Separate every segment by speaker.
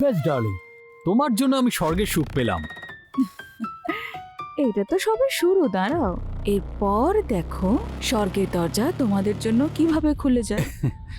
Speaker 1: ব্যাস ডার্লিং, তোমার জন্য আমি স্বর্গের সুখ পেলাম।
Speaker 2: এটা তো সবে শুরু, দাঁড়াও, এরপর দেখো স্বর্গের দরজা তোমাদের জন্য কিভাবে খুলে যায়।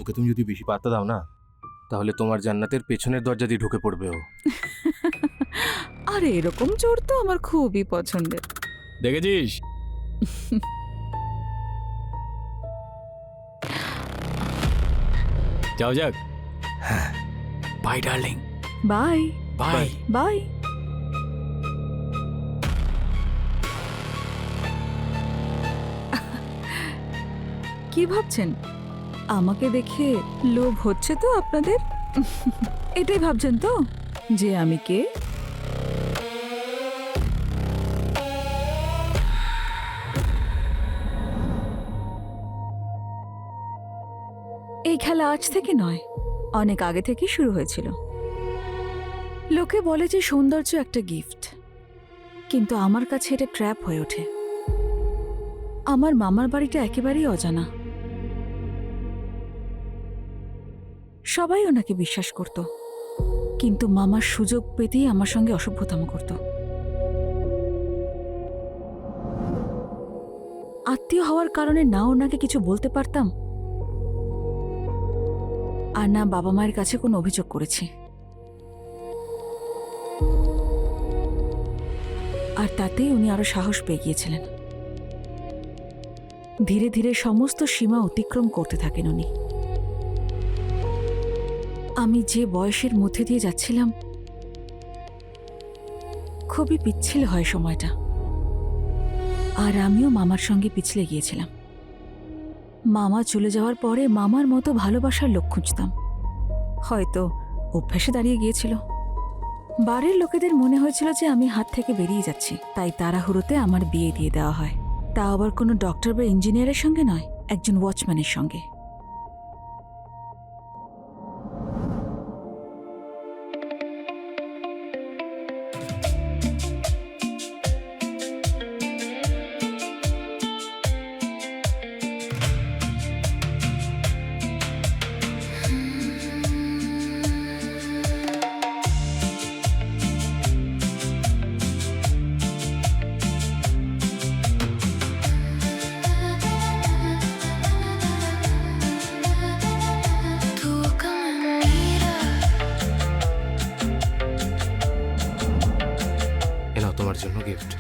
Speaker 3: ওকে তুমি যদি বেশি পাত্তা দাও না, তাহলে তোমার জান্নাতের পেছনের দরজা দিয়ে ঢুকে পড়বে ও।
Speaker 2: আরে এরকম চোর তো আমার খুবই পছন্দের।
Speaker 1: দেখেছিস? যাও যাক। Bye darling.
Speaker 2: Bye
Speaker 1: bye.
Speaker 2: Bye. কি ভাবছেন? আমাকে দেখে লোভ হচ্ছে তো আপনাদের? এটাই ভাবছেন তো যে আমি কে? এই খেলা আজ থেকে নয়, অনেক আগে থেকে শুরু হয়েছিল। লোকে বলে যে সৌন্দর্য একটা গিফট, কিন্তু আমার কাছে এটা ট্র্যাপ হয়ে ওঠে। আমার মামার বাড়িটা একেবারেই অজানা। সবাই ওনাকে বিশ্বাস করত, কিন্তু মামার সুযোগ পেতেই আমার সঙ্গে অসভ্যতম করত। আত্মীয় হওয়ার কারণে না ওনাকে কিছু বলতে পারতাম, আর না বাবা মায়ের কাছে কোনো অভিযোগ করেছি। আর তাতেই উনি আরো সাহস পেয়ে গিয়েছিলেন। ধীরে ধীরে সমস্ত সীমা অতিক্রম করতে থাকেন উনি। আমি যে বয়সের মধ্যে দিয়ে যাচ্ছিলাম, খুবই পিচ্ছিল হয় সময়টা, আর আমিও মামার সঙ্গে পিছলে গিয়েছিলাম। মামা চলে যাওয়ার পরে মামার মতো ভালোবাসার লোক খুঁজতাম, হয়তো অভ্যাসে দাঁড়িয়ে গিয়েছিল। বাড়ির লোকেদের মনে হয়েছিল যে আমি হাত থেকে বেরিয়ে যাচ্ছি, তাই তাড়াহুড়োতে আমার বিয়ে দিয়ে দেওয়া হয়। তা আবার কোনো ডক্টর বা ইঞ্জিনিয়ারের সঙ্গে নয়, একজন ওয়াচম্যানের সঙ্গে।
Speaker 3: এ নাও তোমার জন্য গিফট।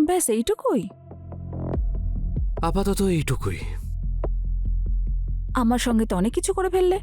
Speaker 2: ব্যাস এইটুকুই?
Speaker 3: আপাতত এইটুকুই।
Speaker 2: আমার সঙ্গে তো অনেক কিছু করে ফেললে।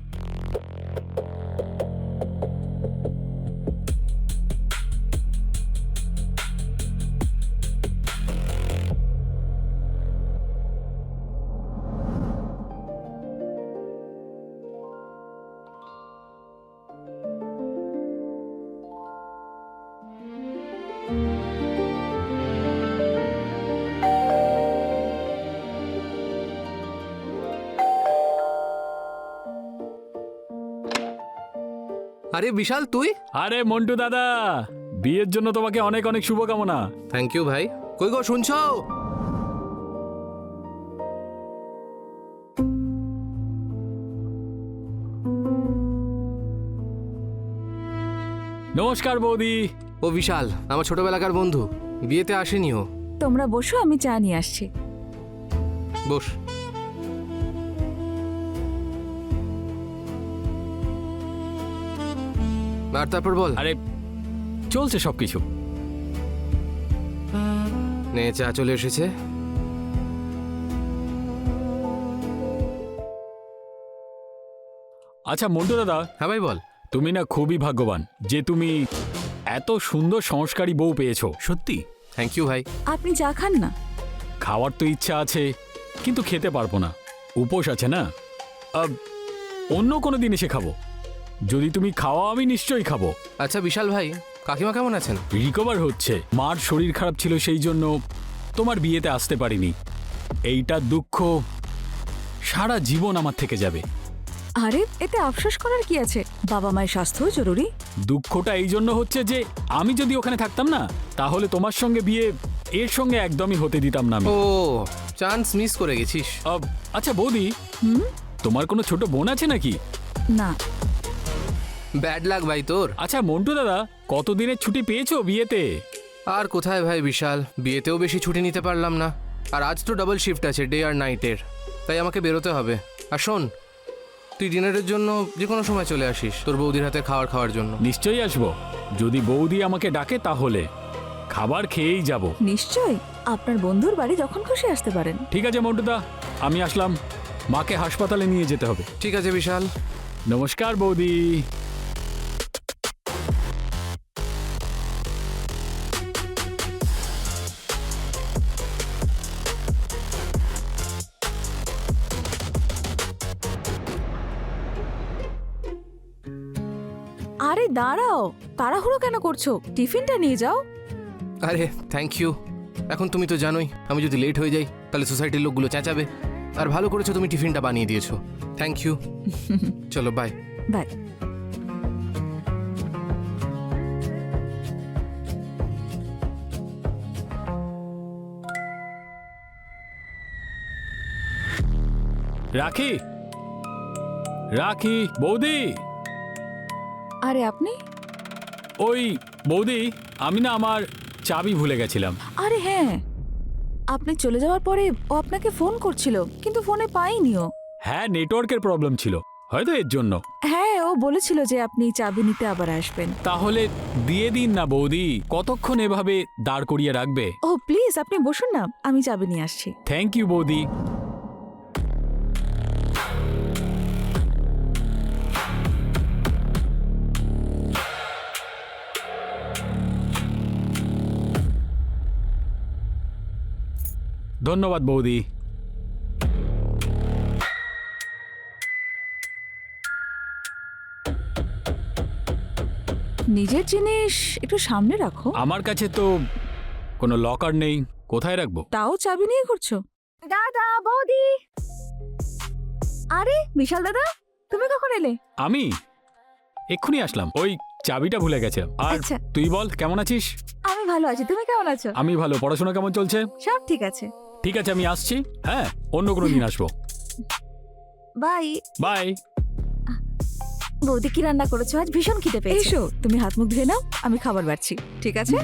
Speaker 3: আরে বিশাল, তুই?
Speaker 1: আরে মন্টু দাদা, বিয়ের জন্য তোমাকে অনেক অনেক শুভকামনা।
Speaker 3: থ্যাংক ইউ ভাই। কই গো, শুনছো?
Speaker 1: নমস্কার বৌদি।
Speaker 3: ও বিশাল, আমার ছোটবেলাকার বন্ধু, বিয়েতে আসেনি ও।
Speaker 2: তোমরা বসো, আমি চা নিয়ে আসছি।
Speaker 3: বস। আর তারপর বল।
Speaker 1: আরে চলছে সবকিছু।
Speaker 3: নে, চা চলে এসেছে।
Speaker 1: আচ্ছা মন্টু দাদা,
Speaker 3: হ্যাঁ ভাই বল।
Speaker 1: তুমি না খুবই ভাগ্যবান যে তুমি এত সুন্দর সংস্কারী বউ পেয়েছো। সত্যি।
Speaker 3: থ্যাংক ইউ ভাই।
Speaker 2: আপনি চা খান না?
Speaker 1: খাওয়ার তো ইচ্ছা আছে, কিন্তু খেতে পারবো না, উপোস আছে না। অন্য কোনো দিন এসে খাবো, যদি তুমি খাওয়া আমি নিশ্চয়ই খাবো।
Speaker 3: আচ্ছা বিশাল ভাই, কাকিমা কেমন আছেন?
Speaker 1: রিকভার হচ্ছে। মার শরীর খারাপ ছিল, সেই জন্য তোমার বিয়েতে আসতে পারিনি। এইটা দুঃখ সারা জীবন আমার থেকে যাবে।
Speaker 2: আরে এতে আফসোস করার কি আছে? বাবা মায়ের স্বাস্থ্য জরুরি।
Speaker 1: দুঃখটা এই জন্য হচ্ছে যে আমি যদি ওখানে থাকতাম না, তাহলে তোমার সঙ্গে বিয়ে এর সঙ্গে একদমই হতে দিতাম না আমি।
Speaker 3: ও চান্স মিস করে গেছিস।
Speaker 1: আচ্ছা বৌদি,
Speaker 2: হুম?
Speaker 1: তোমার কোনো ছোট বোন আছে নাকি?
Speaker 2: না।
Speaker 3: ব্যাড লাক ভাই তোর।
Speaker 1: আচ্ছা মন্টু দাদা, কতদিনের ছুটি পেয়েছো বিয়েতে?
Speaker 3: আর কোথায় ভাই বিশাল, বিয়েতেও বেশি ছুটি নিতে পারলাম না। আর আজ তো ডাবল শিফট আছে, ডে আর নাইটের, তাই আমাকে বেরোতে হবে। আর শোন, তুই ডিনারের জন্য যে কোনো সময় চলে আসিস তোর বৌদির হাতে খাওয়ার জন্য।
Speaker 1: নিশ্চয়ই আসবো, যদি বৌদি আমাকে ডাকে তাহলে খাবার খেয়েই যাব।
Speaker 2: নিশ্চয়ই, আপনার বন্ধুর বাড়ি যখন খুশি আসতে পারেন।
Speaker 1: ঠিক আছে মন্টুদা, আমি আসলাম, মাকে হাসপাতালে নিয়ে যেতে হবে।
Speaker 3: ঠিক আছে বিশাল।
Speaker 1: নমস্কার বৌদি।
Speaker 2: আরে দাঁড়াও, তাড়াহুড়ো কেন করছো? টিফিনটা নিয়ে যাও।
Speaker 3: আরে থ্যাংক ইউ। এখন তুমি তো জানোই আমি যদি লেট হয়ে যাই তাহলে সোসাইটির লোকগুলো চেঁচাবে। আর ভালো করেছো তুমি টিফিনটা বানিয়ে দিয়েছো, থ্যাংক ইউ। চলো বাই।
Speaker 2: বাই।
Speaker 1: রাখি, রাখি বৌদি।
Speaker 2: আরে আপনি?
Speaker 1: ওই বৌদি, আমি না আমার চাবি ভুলে গেছিলাম।
Speaker 2: আরে হ্যাঁ, আপনি চলে যাওয়ার পরে ও আপনাকে ফোন করছিল, কিন্তু ফোনে পাইনি ও।
Speaker 1: হ্যাঁ, নেটওয়ার্কের প্রবলেম ছিল হয়তো, এর জন্য।
Speaker 2: হ্যাঁ, ও বলেছিল যে আপনি চাবি নিতে আবার আসবেন।
Speaker 1: তাহলে দিয়ে দিন না বৌদি, কতক্ষণ এভাবে দাঁড় করিয়ে রাখবে?
Speaker 2: ও প্লিজ, আপনি বসুন না, আমি চাবি নিয়ে আসছি।
Speaker 1: থ্যাংক ইউ বৌদি। ধন্যবাদ বৌদি।
Speaker 2: নিজের জিনিস একটু সামনে রাখো।
Speaker 1: আমার কাছে তো কোনো লকার নেই, কোথায় রাখবো?
Speaker 2: তাও চাবি নিয়ে করছো? দাদা, বৌদি। আরে বিশাল দাদা, তুমি কখন এলে?
Speaker 1: আমি এক্ষুনি আসলাম, ওই চাবিটা ভুলে গেছে। আর
Speaker 2: আচ্ছা।
Speaker 1: তুই বল, কেমন আছিস?
Speaker 2: আমি ভালো আছি, তুমি কেমন আছো?
Speaker 1: আমি ভালো। পড়াশোনা কেমন চলছে?
Speaker 2: সব ঠিক আছে।
Speaker 1: ঠিক আছে, আমি আসছি। হ্যাঁ, অন্য কোনো দিন আসবো।
Speaker 2: বাই।
Speaker 1: বাই।
Speaker 2: বৌদি কি রান্না করেছো? আজ ভীষণ খিদে পেয়েছে। এসো, তুমি হাত মুখ ধুয়ে নাও, আমি খাবার বাড়ছি। ঠিক আছে?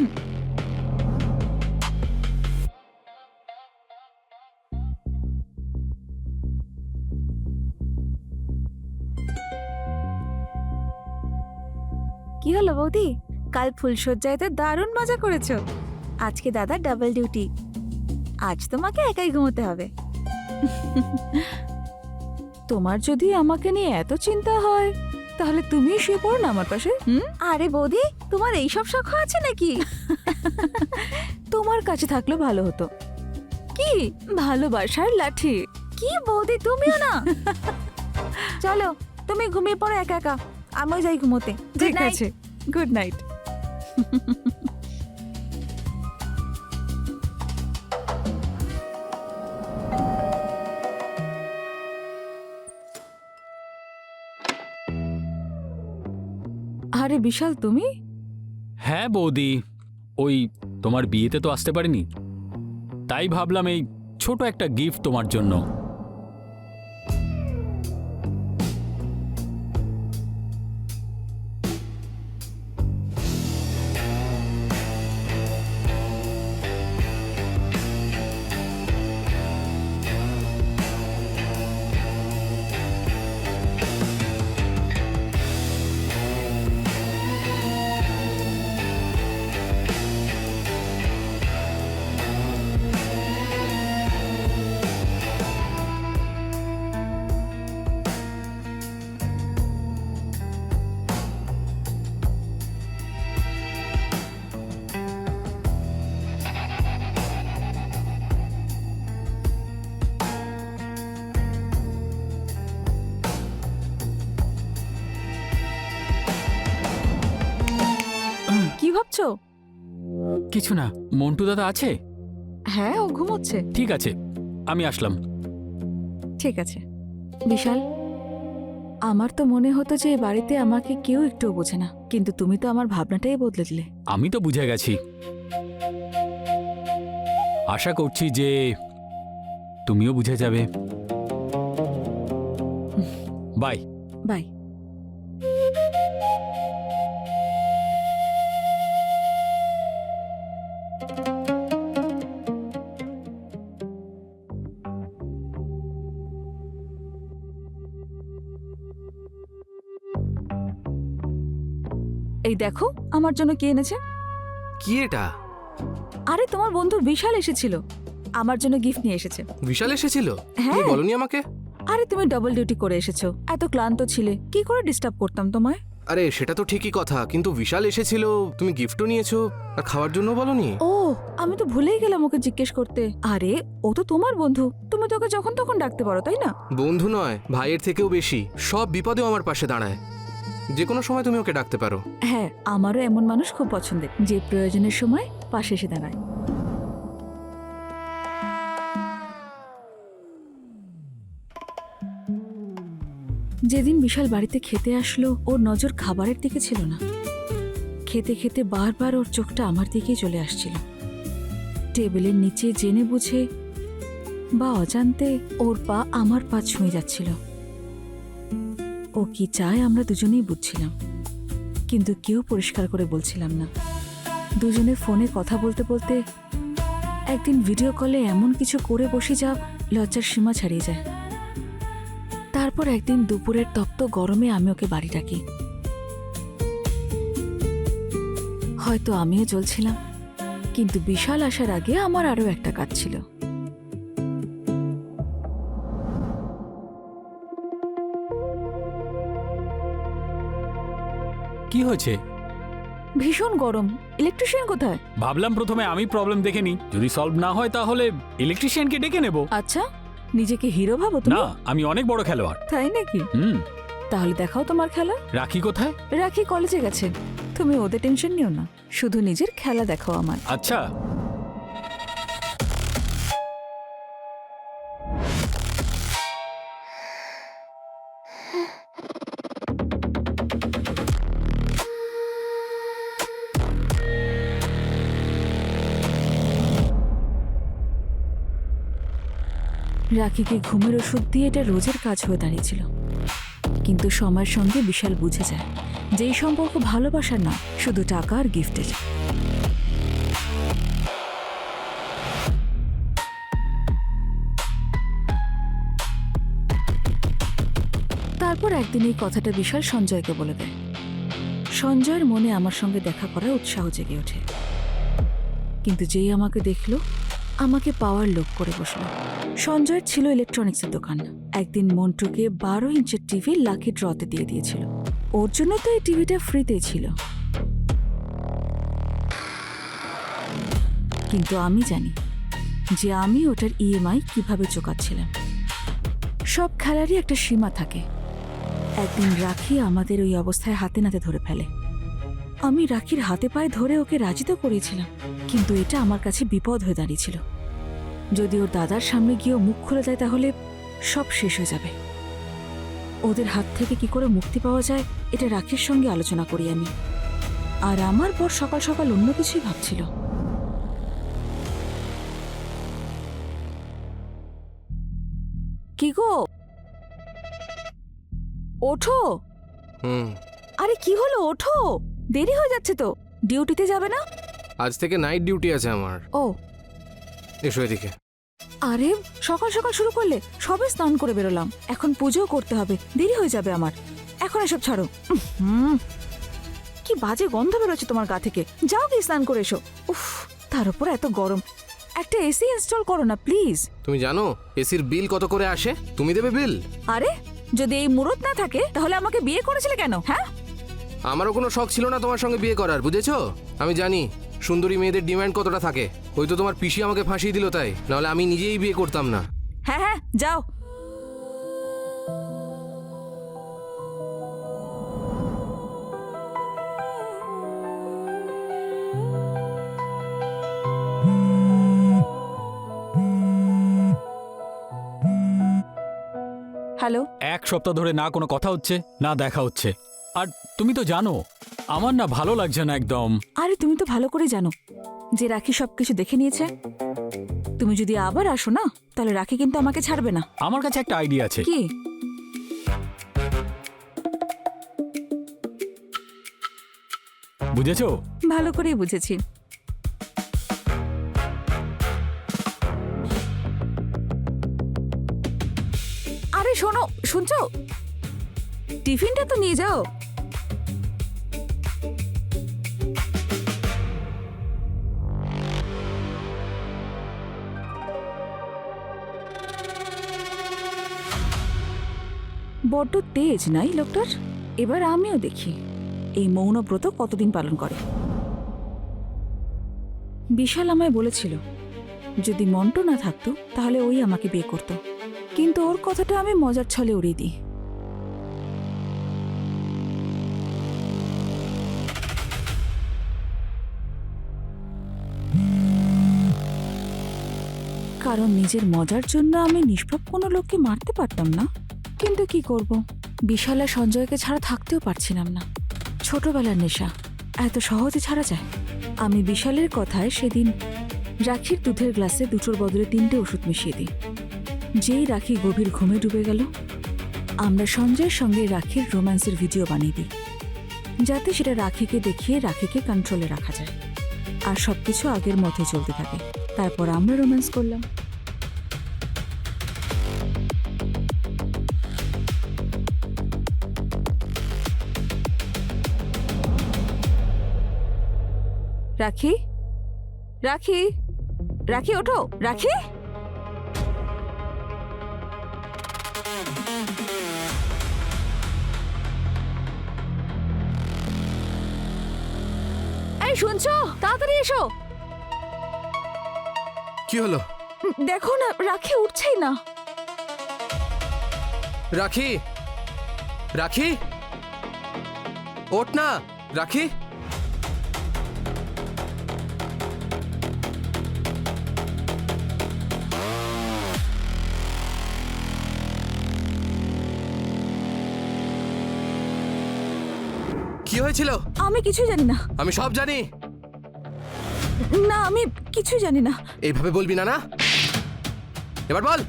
Speaker 2: কি হলো বৌদি? কাল ফুলসজ্জায় তো দারুণ মজা করেছো। আজকে দাদা ডাবল ডিউটি, আজ তোমাকে একাই ঘুমোতে হবে। তোমার যদি আমাকে নিয়ে এত চিন্তা হয় তাহলে তুমি শুয়ে পড়ো না আমার পাশে। আরে বৌদি, তোমার এইসব শখ আছে নাকি? তোমার কাছে থাকলে ভালো হতো। কি ভালোবাসার লাঠি? কি বৌদি, তুমিও না? চলো, তুমি ঘুমিয়ে পড়ো একা একা, আমিও যাই ঘুমোতে। ঠিক আছে, গুড নাইট। আরে বিশাল, তুমি?
Speaker 1: হ্যাঁ বৌদি, ওই তোমার বিয়েতে তো আসতে পারিনি, তাই ভাবলাম এই ছোট একটা গিফট তোমার জন্য।
Speaker 2: কি ভাবছো?
Speaker 1: কিছু না। মন্টু দাদা আছে?
Speaker 2: হ্যাঁ, ও ঘুমোচ্ছে।
Speaker 1: ঠিক আছে, আমি আসলাম।
Speaker 2: ঠিক আছে। বিশাল, আমার তো মনে হতো যে এ বাড়িতে আমাকে কেউ একটুও বোঝে না, কিন্তু তুমি তো আমার ভাবনাটাই বদলে দিলে।
Speaker 1: আমি তো বুঝে গেছি। আশা করছি যে তুমিও বুঝে যাবে। বাই।
Speaker 2: বাই। এই দেখো আমার জন্য কি এনেছে।
Speaker 3: কি এটা?
Speaker 2: আরে তোমার বন্ধু বিশাল এসেছিল, আমার জন্য গিফট নিয়ে এসেছে।
Speaker 3: বিশাল এসেছিল?
Speaker 2: হ্যাঁ।
Speaker 3: তুমি বলনি আমাকে?
Speaker 2: আরে তুমি ডাবল ডিউটি করে এসেছো, এত ক্লান্ত ছিলে, কি করে ডিস্টার্ব করতাম তোমায়।
Speaker 3: আরে সেটা তো ঠিকই কথা, কিন্তু বিশাল এসেছিল, তুমি গিফটও নিয়েছো আর খাওয়ার জন্য বলনি।
Speaker 2: ও, আমি তো ভুলেই গেলাম ওকে জিজ্ঞেস করতে। আরে ও তো তোমার বন্ধু, তুমি তোকে যখন তখন ডাকতে পারো, তাই না?
Speaker 3: বন্ধু নয়, ভাইয়ের থেকেও বেশি। সব বিপদেও আমার পাশে দাঁড়ায়, যে কোনো সময় তুমি ওকে ডাকতে পারো।
Speaker 2: হ্যাঁ, আমারও এমন মানুষ খুব পছন্দের, যে প্রয়োজনের সময় পাশে এসে দাঁড়ায়। যেদিন বিশাল বাড়িতে খেতে আসলো, ওর নজর খাবারের দিকে ছিল না। খেতে খেতে বারবার ওর চোখটা আমার দিকেই চলে আসছিল। টেবিলের নিচে জেনে বুঝে বা অজান্তে ওর পা আমার পা ছুঁয়ে যাচ্ছিল। ও কি চায় আমরা দুজনেই বুঝছিলাম, কিন্তু কেউ পরিষ্কার করে বলছিলাম না। দুজনে ফোনে কথা বলতে বলতে একদিন ভিডিও কলে এমন কিছু করে বসি যা লজ্জার সীমা ছাড়িয়ে যায়। তারপর একদিন দুপুরের তপ্ত গরমে আমি ওকে বাড়ি ডাকি। হয়তো আমিও জ্বলছিলাম, কিন্তু বিশাল আসার আগে আমার আরো একটা কাজ ছিল।
Speaker 1: কি হয়েছে?
Speaker 2: ভীষণ গরম, ইলেকট্রিশিয়ান কোথায়?
Speaker 1: ভাবলাম প্রথমে আমি প্রবলেম দেখে নিই, যদি সলভ না হয় তাহলে ইলেকট্রিশিয়ানকে ডেকে নেব।
Speaker 2: আচ্ছা, নিজেকে হিরো ভাবো তুমি?
Speaker 1: না, আমি অনেক বড় খেলোয়াড়।
Speaker 2: তাই নাকি? তাহলে দেখাও তোমার খেলা।
Speaker 1: রাখি কোথায়?
Speaker 2: রাখি কলেজে গেছে, তুমি ওদের টেনশন নিও না, শুধু নিজের খেলা দেখাও আমার।
Speaker 1: আচ্ছা।
Speaker 2: রাখিকে ঘুমের ওষুধ দিয়ে এটা রোজের কাজ হয়ে দাঁড়িয়েছিল, কিন্তু সময়ের সঙ্গে বিশাল বুঝে যায় যেই সম্পর্ক ভালোবাসার না, শুধু টাকা আর গিফটের। তারপর একদিন এই কথাটা বিশাল সঞ্জয়কে বলে দেয়। সঞ্জয়ের মনে আমার সঙ্গে দেখা করার উৎসাহ জেগে ওঠে, কিন্তু যেই আমাকে দেখলো আমাকে পাওয়ার লোভ করে বসলো। সঞ্জয়ের ছিল ইলেকট্রনিক্সের দোকান। একদিন মন্টুকে 12 ইঞ্চের টিভি লাকি ড্রতে দিয়ে দিয়েছিল। ওর জন্য তো এই টিভিটা ফ্রিতেই ছিল, কিন্তু আমি জানি যে আমি ওটার ইএমআই কিভাবে চোকাচ্ছিলাম। সব খেলারই একটা সীমা থাকে। একদিন রাখি আমাদের ওই অবস্থায় হাতে নাতে ধরে ফেলে। আমি রাখির হাতে পায়ে ধরে ওকে রাজি তো করিয়েছিলাম, কিন্তু এটা আমার কাছে বিপদ হয়ে দাঁড়িয়েছিল। যদি ওর দাদার সামনে গিয়েও মুখ খুলে দেয় তাহলে সব শেষ হয়ে যাবে। ওদের হাত থেকে কি করে মুক্তি পাওয়া যায় এটা রাখির সঙ্গে আলোচনা করি আমি। আর আমার পর সকাল সকাল অন্য কিছুই ভাবছিল। কি গো, ওঠো। আরে কি হলো, ওঠো, দেরি হয়ে যাচ্ছে তো। ডিউটিতে যাবে না?
Speaker 3: আজ থেকে নাইট ডিউটি আছে আমার।
Speaker 2: ও,
Speaker 3: এসো এদিকে।
Speaker 2: আরে সকাল সকাল শুরু করলে? সবে স্নান করে বেরোলাম, এখন পুজোও করতে হবে, দেরি হয়ে যাবে আমার। এখন এসব ছাড়ো। কি বাজে গন্ধ বেরোচ্ছে তোমার গা থেকে, যাও কি স্নান করে এসো। উফ, তার উপর এত গরম। একটা এসি ইনস্টল করো না প্লিজ।
Speaker 3: তুমি জানো এসির বিল কত করে আসে? তুমি দেবে বিল?
Speaker 2: আরে যদি এই মুরত না থাকে তাহলে আমাকে বিয়ে করেছিলে কেন? হ্যাঁ,
Speaker 3: আমারও কোনো শখ ছিল না তোমার সঙ্গে বিয়ে করার, বুঝেছো? আমি জানি সুন্দরী মেয়েদের ডিমান্ড কতটা থাকে। হয়তো তোমার পিসি আমাকে ফাঁসিয়ে দিল, তাই নাহলে আমি নিজেই বিয়ে করতাম না।
Speaker 2: হ্যাঁ হ্যাঁ, যাও। হ্যালো।
Speaker 1: 1 সপ্তাহ ধরে না কোনো কথা হচ্ছে, না দেখা হচ্ছে। আর তুমি তো জানো আমার না ভালো লাগছে না একদম।
Speaker 2: আরে তুমি তো ভালো করে জানো যে রাখি সবকিছু দেখে নিয়েছে। তুমি যদি আবার আসো না, তাহলে রাখি কিন্তু আমাকে ছাড়বে না।
Speaker 1: আমার কাছে একটা আইডিয়া আছে।
Speaker 2: কি?
Speaker 1: বুঝেছো?
Speaker 2: ভালো করেই বুঝেছি। আরে শোনো, শুনছো? টিফিনটা তো নিয়ে যাও। বড্ড তেজ নাই লোকটার। এবার আমিও দেখি এই মৌনব্রত কতদিন পালন করে। বিশাল আমায় বলেছিল যদি মন্টু না থাকতো তাহলে ওই আমাকে বিয়ে করত, কিন্তু ওর কথাটা আমি মজার ছলে উড়িয়ে দিই। কারণ নিজের মজার জন্য আমি নিষ্পাপ কোনো লোককে মারতে পারতাম না, কিন্তু কি করব, বিশাল আর সঞ্জয়কে ছাড়া থাকতেও পারছিলাম না। ছোটবেলার নেশা এত সহজে ছাড়া যায়? আমি বিশালের কথায় সেদিন রাখির দুধের গ্লাসে দুটোর বদলে 3টে ওষুধ মিশিয়ে দিই। যেই রাখি গভীর ঘুমে ডুবে গেল, আমরা সঞ্জয়ের সঙ্গে রাখির রোম্যান্সের ভিডিও বানিয়ে দিই, যাতে সেটা রাখিকে দেখিয়ে রাখিকে কন্ট্রোলে রাখা যায়, আর সবকিছু আগের মতোই চলতে থাকে। তারপর আমরা রোম্যান্স করলাম। রাখি, রাখি, রাখি ওঠো, রাখি। এই শুনছো? তাড়াতাড়ি এসো।
Speaker 3: কি হলো?
Speaker 2: দেখো না, রাখি উঠছেই না।
Speaker 3: রাখি, রাখি, ওঠ না রাখি। কি হয়েছিল?
Speaker 2: আমি কিছুই জানি না।
Speaker 3: আমি সব জানি।
Speaker 2: না, আমি কিছুই জানি না।
Speaker 3: এইভাবে বলবি না, না? এবার বল।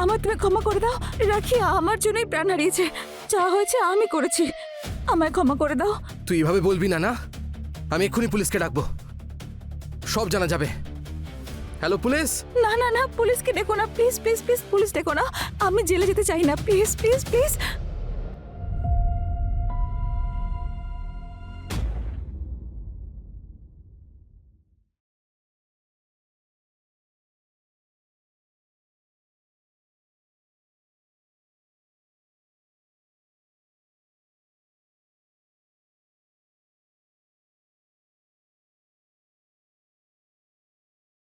Speaker 2: আমার তুমি ক্ষমা করে দাও রাখি, আমার জন্যই প্রাণ হারিয়েছে। যা হয়েছে আমি করেছি, আমায় ক্ষমা করে দাও।
Speaker 3: তুই এভাবে বলবি না, না? আমি এক্ষুনি পুলিশকে ডাকবো, সব জানা যাবে। Hello police.
Speaker 2: না না না, পুলিশকে ডেকো না, প্লিজ প্লিজ প্লিজ, পুলিশ ডেকো না। আমি জেলে যেতে চাই না, প্লিজ প্লিজ প্লিজ।